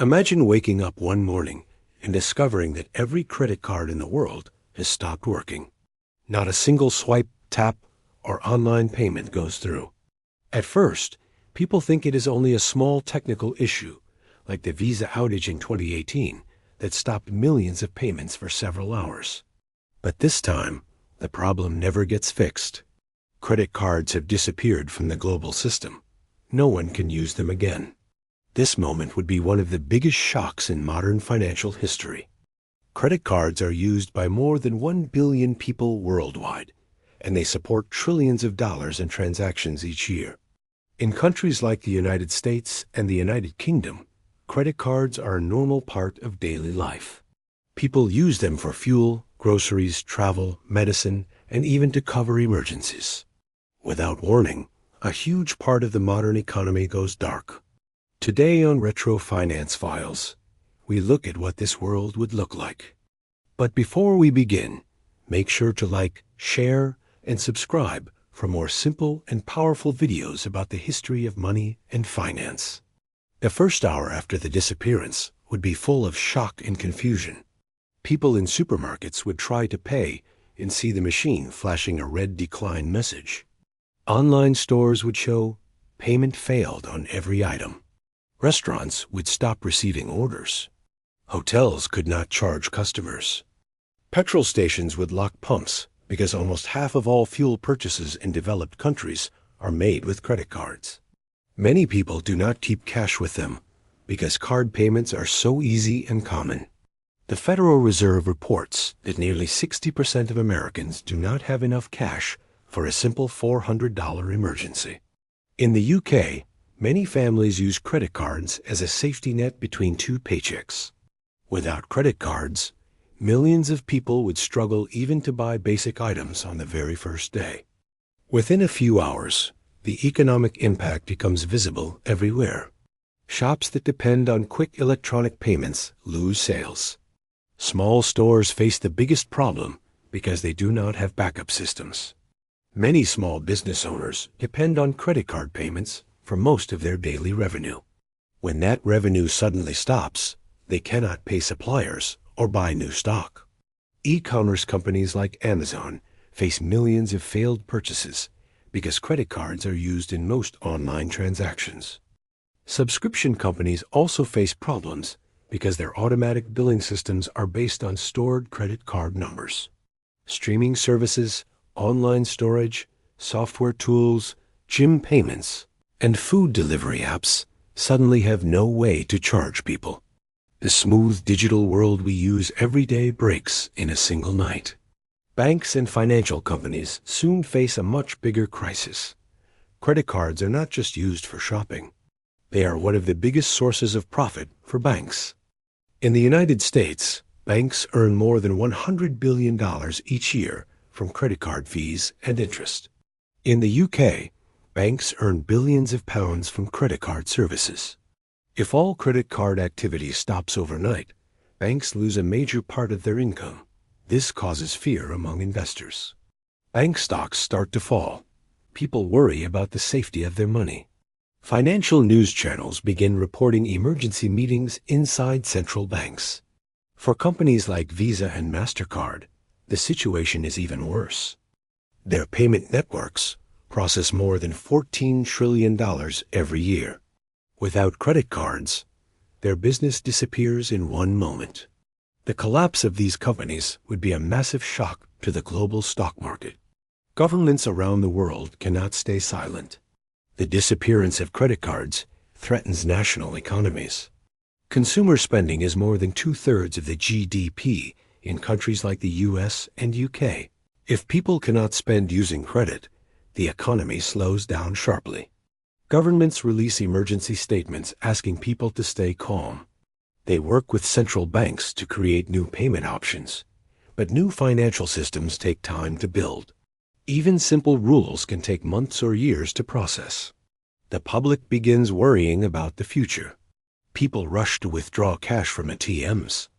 Imagine waking up one morning and discovering that every credit card in the world has stopped working. Not a single swipe, tap, or online payment goes through. At first, people think it is only a small technical issue, like the Visa outage in 2018 that stopped millions of payments for several hours. But this time, the problem never gets fixed. Credit cards have disappeared from the global system. No one can use them again. This moment would be one of the biggest shocks in modern financial history. Credit cards are used by more than 1 billion people worldwide, and they support trillions of dollars in transactions each year. In countries like the United States and the United Kingdom, credit cards are a normal part of daily life. People use them for fuel, groceries, travel, medicine, and even to cover emergencies. Without warning, a huge part of the modern economy goes dark. Today on Retro Finance Files, we look at what this world would look like. But before we begin, make sure to like, share, and subscribe for more simple and powerful videos about the history of money and finance. The first hour after the disappearance would be full of shock and confusion. People in supermarkets would try to pay and see the machine flashing a red decline message. Online stores would show payment failed on every item. Restaurants would stop receiving orders. Hotels could not charge customers. Petrol stations would lock pumps because almost half of all fuel purchases in developed countries are made with credit cards. Many people do not keep cash with them because card payments are so easy and common. The Federal Reserve reports that nearly 60% of Americans do not have enough cash for a simple $400 emergency. In the UK, many families use credit cards as a safety net between two paychecks. Without credit cards, millions of people would struggle even to buy basic items on the very first day. Within a few hours, the economic impact becomes visible everywhere. Shops that depend on quick electronic payments lose sales. Small stores face the biggest problem because they do not have backup systems. Many small business owners depend on credit card payments for most of their daily revenue. When that revenue suddenly stops, they cannot pay suppliers or buy new stock. E-commerce companies like Amazon face millions of failed purchases because credit cards are used in most online transactions. Subscription companies also face problems because their automatic billing systems are based on stored credit card numbers. Streaming services, online storage, software tools, gym payments, and food delivery apps suddenly have no way to charge people. The smooth digital world we use every day breaks in a single night. Banks and financial companies soon face a much bigger crisis. Credit cards are not just used for shopping. They are one of the biggest sources of profit for banks. In the United States, banks earn more than $100 billion each year from credit card fees and interest. In the UK, banks earn billions of pounds from credit card services. If all credit card activity stops overnight, banks lose a major part of their income. This causes fear among investors. Bank stocks start to fall. People worry about the safety of their money. Financial news channels begin reporting emergency meetings inside central banks. For companies like Visa and MasterCard, the situation is even worse. Their payment networks process more than $14 trillion every year. Without credit cards, their business disappears in one moment. The collapse of these companies would be a massive shock to the global stock market. Governments around the world cannot stay silent. The disappearance of credit cards threatens national economies. Consumer spending is more than 2/3 of the GDP in countries like the US and UK. If people cannot spend using credit, the economy slows down sharply. Governments release emergency statements asking people to stay calm. They work with central banks to create new payment options. But new financial systems take time to build. Even simple rules can take months or years to process. The public begins worrying about the future. People rush to withdraw cash from ATMs.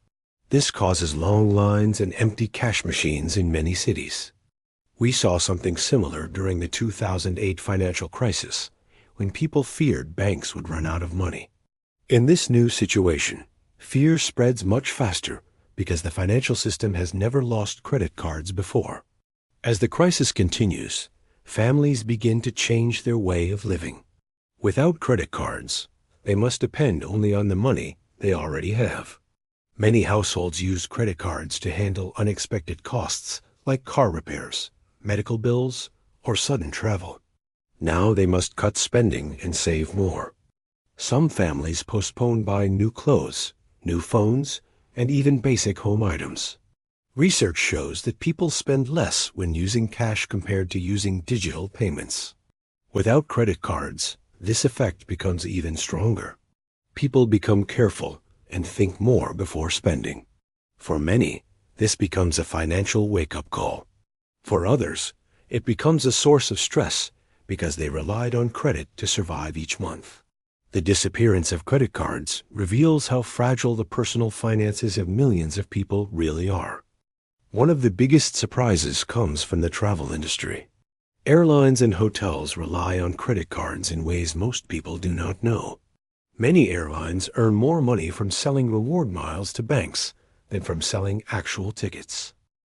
This causes long lines and empty cash machines in many cities. We saw something similar during the 2008 financial crisis, when people feared banks would run out of money. In this new situation, fear spreads much faster because the financial system has never lost credit cards before. As the crisis continues, families begin to change their way of living. Without credit cards, they must depend only on the money they already have. Many households use credit cards to handle unexpected costs like car repairs, medical bills, or sudden travel. Now they must cut spending and save more. Some families postpone buying new clothes, new phones, and even basic home items. Research shows that people spend less when using cash compared to using digital payments. Without credit cards, this effect becomes even stronger. People become careful and think more before spending. For many, this becomes a financial wake-up call. For others, it becomes a source of stress because they relied on credit to survive each month. The disappearance of credit cards reveals how fragile the personal finances of millions of people really are. One of the biggest surprises comes from the travel industry. Airlines and hotels rely on credit cards in ways most people do not know. Many airlines earn more money from selling reward miles to banks than from selling actual tickets.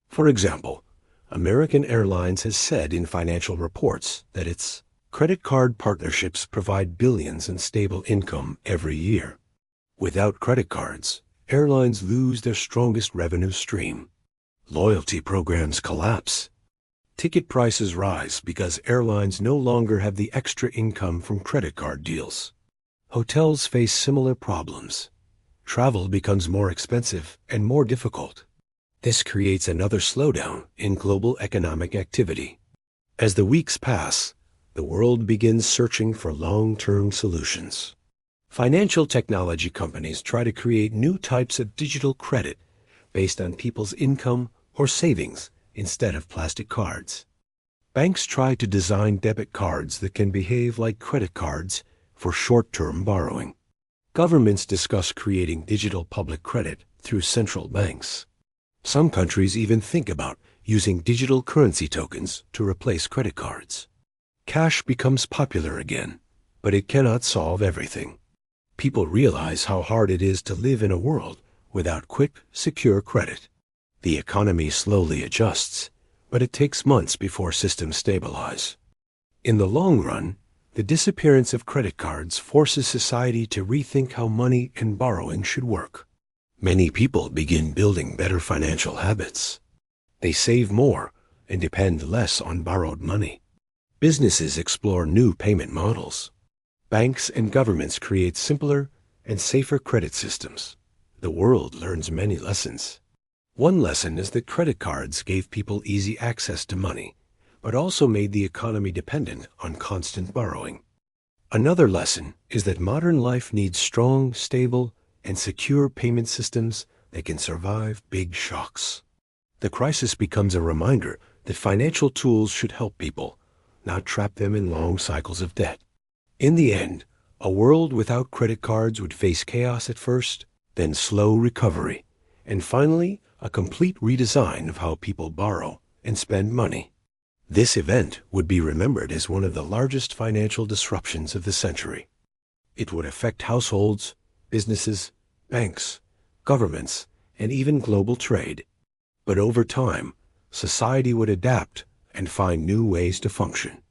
For example, American Airlines has said in financial reports that its credit card partnerships provide billions in stable income every year. Without credit cards, airlines lose their strongest revenue stream. Loyalty programs collapse. Ticket prices rise because airlines no longer have the extra income from credit card deals. Hotels face similar problems. Travel becomes more expensive and more difficult. This creates another slowdown in global economic activity. As the weeks pass, the world begins searching for long-term solutions. Financial technology companies try to create new types of digital credit based on people's income or savings instead of plastic cards. Banks try to design debit cards that can behave like credit cards for short-term borrowing. Governments discuss creating digital public credit through central banks. Some countries even think about using digital currency tokens to replace credit cards. Cash becomes popular again, but it cannot solve everything. People realize how hard it is to live in a world without quick, secure credit. The economy slowly adjusts, but it takes months before systems stabilize. In the long run, the disappearance of credit cards forces society to rethink how money and borrowing should work. Many people begin building better financial habits. They save more and depend less on borrowed money. Businesses explore new payment models. Banks and governments create simpler and safer credit systems. The world learns many lessons. One lesson is that credit cards gave people easy access to money, but also made the economy dependent on constant borrowing. Another lesson is that modern life needs strong, stable, and secure payment systems that can survive big shocks. The crisis becomes a reminder that financial tools should help people, not trap them in long cycles of debt. In the end, a world without credit cards would face chaos at first, then slow recovery, and finally, a complete redesign of how people borrow and spend money. This event would be remembered as one of the largest financial disruptions of the century. It would affect households, businesses, banks, governments, and even global trade. But over time, society would adapt and find new ways to function.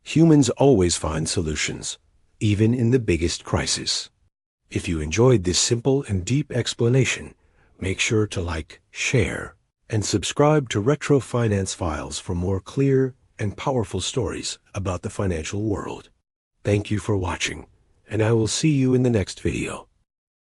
Humans always find solutions, even in the biggest crisis. If you enjoyed this simple and deep explanation, make sure to like, share, and subscribe to Retro Finance Files for more clear and powerful stories about the financial world. Thank you for watching, and I will see you in the next video.